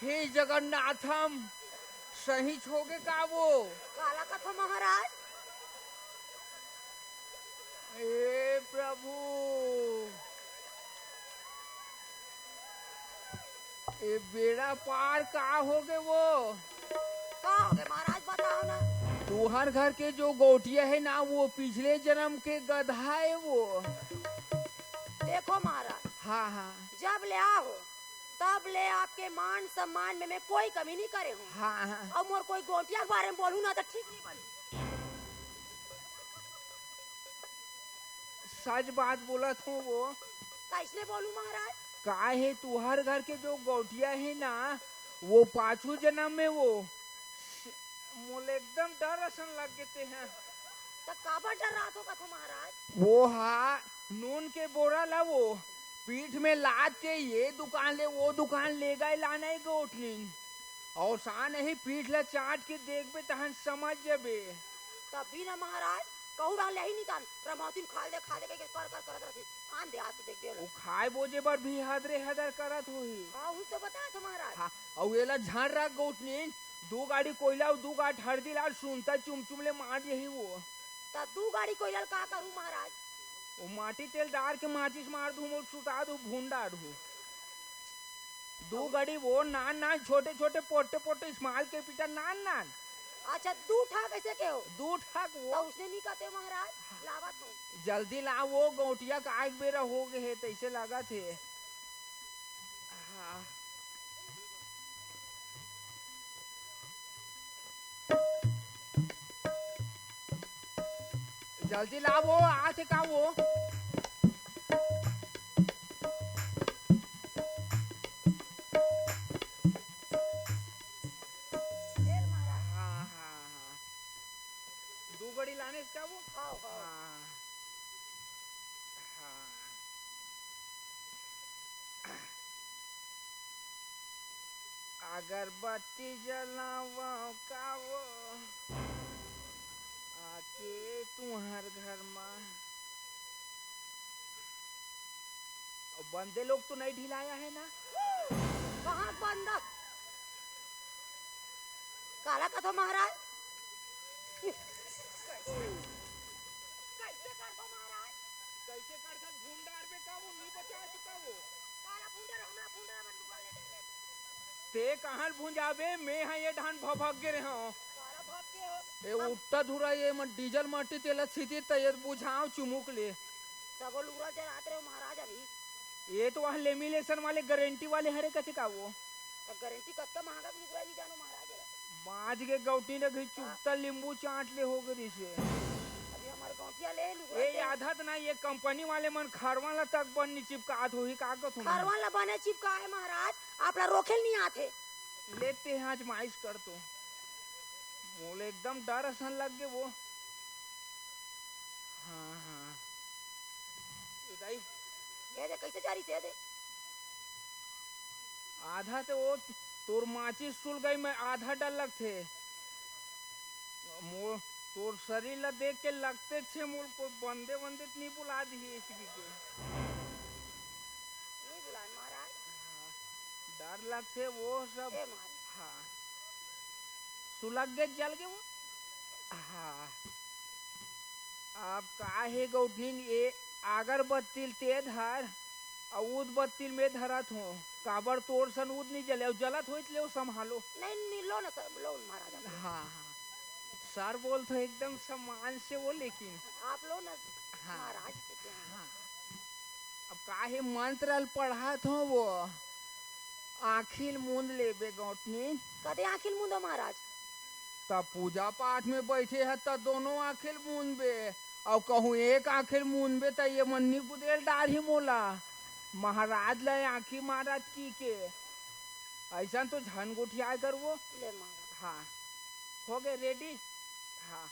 हे जगन्नाथम सही छोगे का वो काला कथो महाराज? ए प्रभु ए बेड़ा पार का हो गए वो का हो गए महाराज बताओ ना। तुहर घर के जो गौटिया है ना वो पिछले जन्म के गधा है वो। देखो महाराज हाँ हाँ जब ले आओ तब ले आपके मान सम्मान में मैं कोई कमी नहीं करे हूँ। हाँ हाँ और मोर कोई गोटिया के बारे में बोलूँ ना तो ठीक नहीं बनी। सच बात बोलत हूँ वो कैसे बोलूँ महाराज? काहे तुहर घर के जो गौटिया है ना वो पांचों जन्म में वो मोले एकदम डर असन लग गए हैं। तो काबर डर रहा तो कथो महाराज? वो हाँ नून के बोरा ला वो पीठ में लाद के ये दुकान ले वो दुकान ले गए लाना ही गोठनी और सान ही पीठ ला चाट के देखबे तहन समझ जबे। तब भी ना महाराज कहू रहा ले ही नहीं तान प्रमोतिन खा दे के कर करत रहती आन दे हाथ देख दे वो खाए बोझे बर भी हदरे हदर करत होही। हाँ उस तो बता था महाराज। हाँ और येला झाड़ रख गोठनी दो गाड़ी कोयला और दो गाड़ी हरदी लाल सुनता चुम ले मार यही वो तब दू गाड़ी कोयला का करूँ महाराज? वो माटी तेल डार के माचिस मार दूं और सुता दूं भूंडा दूं दो गाड़ी वो नान नान छोटे छोटे पोटे पोटे स्माल के पीटा नान नान। अच्छा दू ठा कैसे के हो? दो ठक तो वो उसने नहीं कहते महाराज लावत हूँ। जल्दी ला वो गौटिया का आग बेरा हो गए है तैसे लगा थे। हाँ जल्दी ला वो आज का वो हाँ हाँ दो गड़ी लाने इसका वो हाँ हाँ हाँ हाँ अगरबत्ती जलावा का वो आके तुम्हार घर में और बंदे लोग तो नहीं ढिलाया है ना। कहाँ बंदा काला कथो महाराज? कैसे करबो महाराज? कैसे करता भूंडार पे का वो नहीं बचा चुका वो काला भूंडर हमरा भूंडर में डुबा ले ते कहाँ भूंजाबे मैं हाँ ये ढान भभग गे रहे हो काला भाग के हो ए उठता धुरा ये डीजल मट्टी तेल सीधी तैयार बुझाओ चुमुक ले सबो लुगरा जरात रहे हो महाराज अभी। ये तो वहाँ लेमिनेशन वाले गारंटी वाले हरे कथे का वो तो गारंटी कत्ता महंगा के लुगरा नहीं जानो महाराज जरा। बाज के गौटी ने घी चुपता नींबू चाट ले हो गई से अभी हमारे गौटिया ले लुगरा ये आदत ना ये कंपनी वाले मन खरवा ला तक बन नी चिपकात हो ही कागत हो खरवन ला बने चिपका है महाराज, आप ला रोखेल नहीं आते। लेते हैं आज माइस कर तो मोले एकदम डर असन लग गए वो। हाँ हाँ इदाई कह दे कैसे जारी से दे। आधा तो वो तोर माचिस सुल गई मैं आधा डर लग थे मोर तोर शरीर ला देख के लगते छे मोर कोई बंदे बंदे नहीं बुला दिए इसकी के नहीं बुलान महाराज। डर लगते वो सब। ए महाराज हाँ सुलग गए जल गए वो। हाँ अब काहे गौठनीन ये अगरबत्ती ते धर और ऊद बत्ती में धरत हो काबर तोर सन ऊद नहीं जले और जलत हो ले संभालो। नहीं नहीं लो ना सर लो महाराज आप। हाँ हाँ सर बोल तो एकदम सम्मान से वो लेकिन आप लो ना हाँ। महाराज से क्या है? हाँ अब काहे मंत्र पढ़त हो वो आखिल मूंद लेबे गौठनी कदे आखिल मुंदो महाराज। तब पूजा पाठ में बैठे है तब दोनों आखिल मूंदबे और कहूँ एक आखिल मूंदबे तो ये मन्नी कुदेल डाढ़ी मोला महाराज ले आखी महाराज की के ऐसा तो झनगुठिया कर वो। ले महाराज हाँ हो गए रेडी। हाँ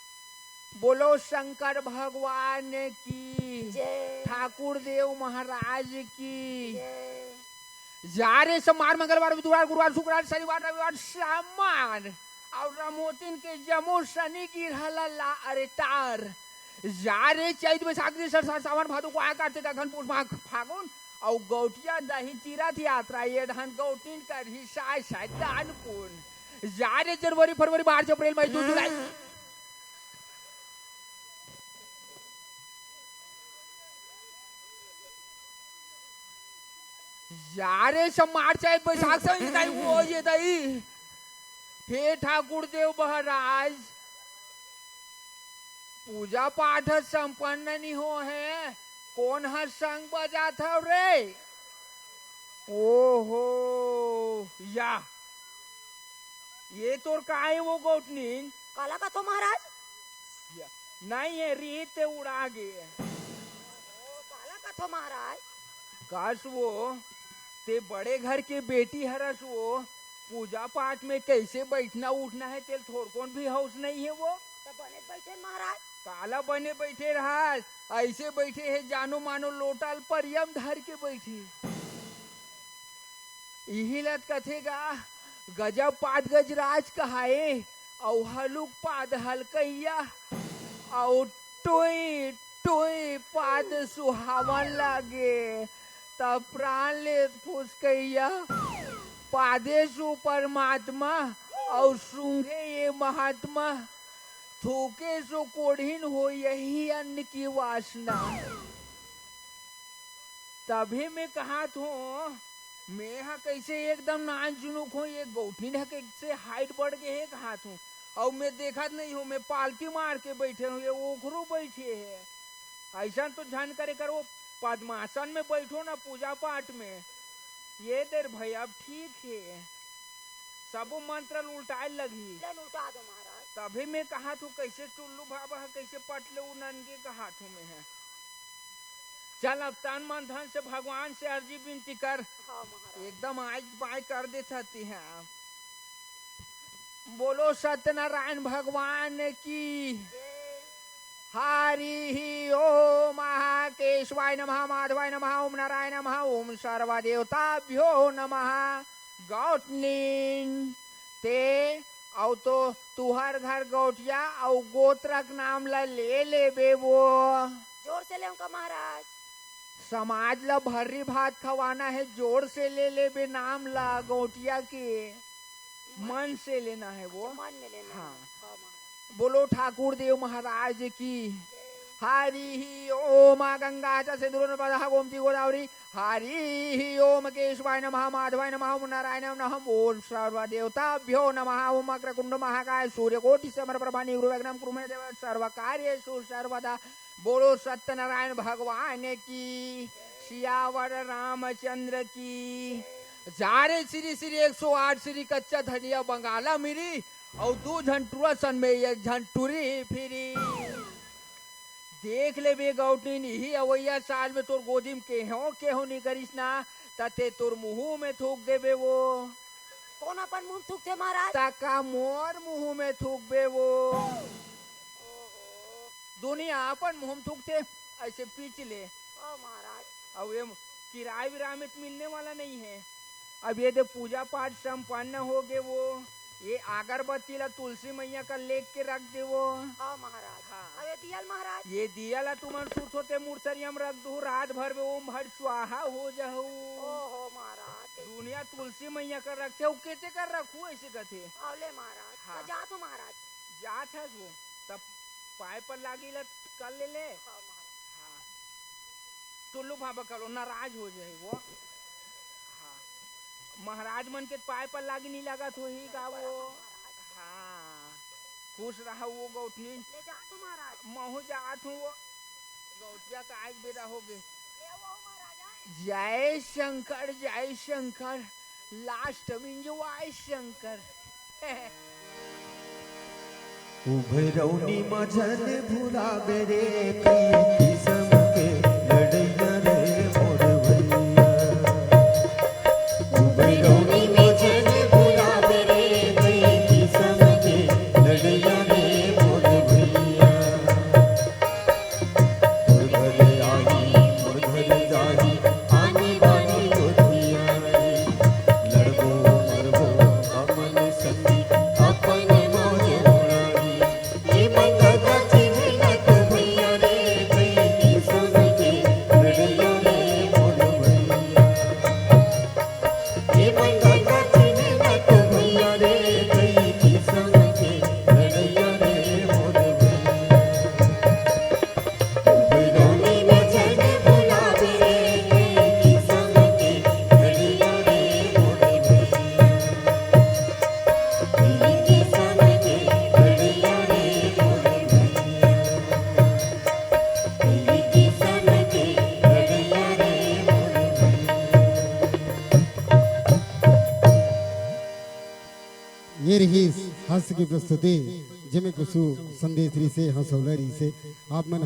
बोलो शंकर भगवान की जय ठाकुर देव महाराज की जय। जा रे सोमवार मंगलवार बुधवार गुरुवार शुक्रवार शनिवार रविवार सामान और रमोतिन के जमो शनि की ला अरे तार जा रे चैत बैसाख सावन भादो को आ कार्तिक अघन पुष माघ फागुन और गौटिया दही तीरथ यात्रा ये धन गौटिन कर ही साय दान पुन जा रे जनवरी फरवरी मार्च अप्रैल मई जून जुलाई जा रे सब मार्च चैत बैसाख से दाई वो ये दाई हे ठाकुर देव महाराज पूजा पाठ संपन्न नहीं हो है कौन हर संग बजा था रे। ओहो या ये तोर का है वो गौटनी काला का तो महाराज। नहीं है रीत उड़ा गए ओ काला का तो महाराज। काश वो ते बड़े घर के बेटी हरस वो पूजा पाठ में कैसे बैठना उठना है तेल थोड़ कौन भी हाउस नहीं है वो तो बने बैठे महाराज। काला बने बैठे रहा ऐसे बैठे है जानो मानो लोटाल परियम धर के बैठे यही लत कथेगा गजब पाद गजराज कहाए और हलुक पाद हलकैया और टोई टोई पाद सुहावन लागे तब प्राण ले फुसकैया पादेशु परमात्मा और सूंघे ये महात्मा थूके सो कोढ़ीन हो यही अन्न की वासना। तभी मैं कहा थो मैं हा कैसे एकदम नाच जुनुक हो ये गौठीन है कैसे हाइट बढ़ गए है कहा थू और मैं देखा नहीं हूँ मैं पालकी मार के बैठे हूँ ये ओखरू बैठे है ऐसा तो झन करे कर वो पद्मासन में बैठो ना पूजा पाठ में ये देर भाई अब ठीक है सब मंत्र उल्टाए लगी ले उल्टा दो महाराज। तभी मैं कहा तू कैसे टुल्लू भाबा कैसे पटले ननगे कहा तू में है। चल अब तन मन धन से भगवान से अर्जी विनती कर हाँ महाराज। एकदम आज बाय कर देती है। बोलो सत्यनारायण भगवान की जय हरि ओम महाकेशवाय नमः माधवाय नमः ओम नारायण नमः ओम सर्वदेवताभ्यो नमः। गौटनीन ते औ तो तुहर घर गौटिया और गोत्रक नाम ला ले बे वो जोर से ले उनका महाराज। समाज ला भर्री भात खवाना है जोर से ले बे नाम ला गौटिया के मन से लेना है वो। मन में लेना। हाँ। हाँ महाराज। बोलो ठाकुर देव महाराज की हरि ओम गंगा च सिंधुर्पदः गोमती गोदावरी हरि ओम केशवाय नमः माधवाय नमः ओम नारायणाय नमः ओम सर्वदेवताभ्यो नमः ओम अग्रकुंड महाकाय सूर्यकोटि समप्रभा निर्विघ्नं कुरु मे देव सर्वकार्येषु सर्वदा। बोलो सत्यनारायण भगवान की, सियावर रामचंद्र की। जारे श्री श्री 108 श्री कच्चा धनिया बंगाला मिरी और 2 झंटुआ सन में 1 झंटुरी फिरी। देख ले बे गौटनी नहीं अवैया साल में तोर गोदी में केहो नहीं करिस ना तते तोर मुंह में थूक देबे वो। कौन अपन मुंह थूकते महाराज? तका मोर मुंह में थूक बे वो। दुनिया अपन मुंह में थूकते ऐसे पीछ ले। ओ महाराज अब ये किराए विराए में तो मिलने वाला नहीं है। अब ये तो पूजा पाठ संपन्न हो गए वो, ये अगरबत्ती ला तुलसी मैया का लेख के रख दे वो। हाँ महाराज। हाँ। अब ये दियल महाराज? ये दिया ला तुमन सूत होते मूर्सरियम रख दू, रात भर में ओम भर स्वाहा हो जाऊ। ओहो महाराज। दुनिया तुलसी मैया का रखते हो, कैसे कर रखू ऐसे कथे। आवले महाराज। हाँ। तो जात हो महाराज। जात है वो तब पाए पर लागी ला कर ले ले। हाँ महाराज। हाँ टुल्लू भाभा करो नाराज हो जाए वो। हाँ महाराज मन के पाए पर लागी नहीं लगा तो ही का वो। हाँ खुश रहा वो गौठनी। ले जात हो महाराज। महू जात हूँ वो गौटिया का आज बेरा हो गए। ले वो महाराज। जय शंकर लास्ट में जो आय शंकर। उभरौनी मझन भुलावे रे किसम के लड़ैया रे मोर भैया। उभरौनी मझन भुलावे रे किसम के लड़ैया रे मोर भैया। तोर घरे आई मोर घरे जाही आनी बानी गोतिया रे। लड़बो मरबो अमन संगी अपन मौज उड़ाई। ये बंदा चिन्हत भैया रे कई किसम के लड़ैया रे मोर भैया। ये बंदा चिन्हत भैया रे कई किसम के लड़ैया रे मोर भैया। उभरौनी मझन भुलावे रे किसम के लड़ैया रे मोर भैया। किसम के लड़ैया रे मोर भैया। किसम के लड़ैया रे मोर भैया। ये रही हास्य की प्रस्तुति जिमे कुछ संदेश री से हंसौलरी से आप मन